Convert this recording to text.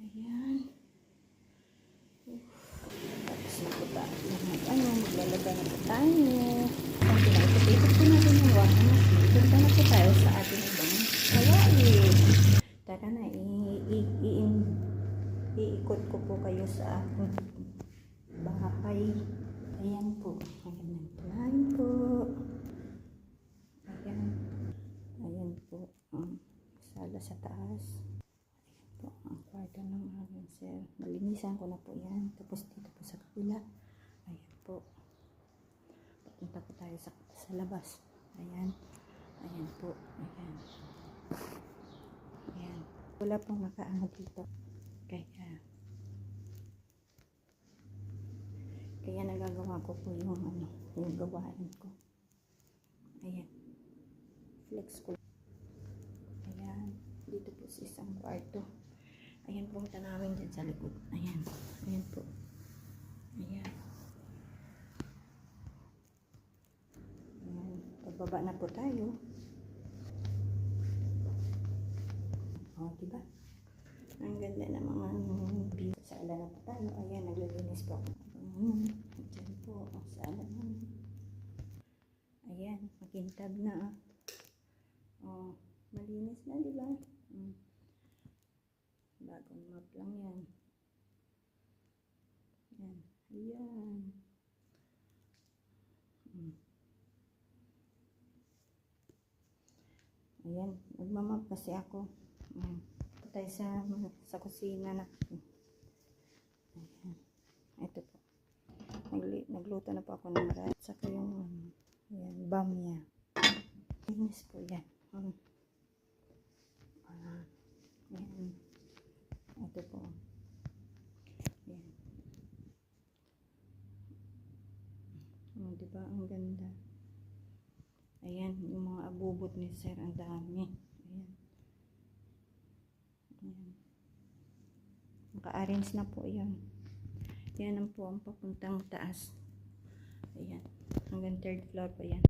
Ayan. Tapos ito pa. Maglalagay na po tayo. Ang pinaikot-ikot po natin yung washing machine. Punta na po tayo sa ating ibang gawain. Tara na, iikot ko po kayo sa aking bahay. Ayan po. Ayan po. Ayan. Ayan po. Sala sa taas. Ayan po. Ang kwarto ng aming sir. Malinisan ko na po yan. Tapos dito po sa kabila. Ayan po. Papunta po tayo sa labas. Ayan. Ayan po. Ayan. Ayan. Wala pong nakaano dito. Kaya nagagawa ko po yung gawain ko. Ayan. Flex ko. Ayan. Dito po sa isang kwarto. Ayan pong tanawin dyan sa likod. Ayan. Ayan po. Ayan. Ayan. Pababa na po tayo. O, diba? Ang ganda na mga view. Sa ala na po tayo. Ayan, naglilinis po ako. Diyan po. Sa ala na. Ayan, makintab na. Oh, malinis na, diba? Bagong map lang yan. Ayan. Ayan. Ayan, nagmamap kasi ako. Tayo sa kusina na. Ayan. Ito po. Nagluto na po ako ng rat. Saka yung ayan, bamya. Linis po yan. Ayan. Ito po. Ayan. Diba? Ang ganda. Ayan. Yung mga abubot ni sir. Ang dami. Ayan. Ayan. Naka-arrange na po yan. Yan ang po ang papuntang taas. Ayan. Hanggang third floor pa yan.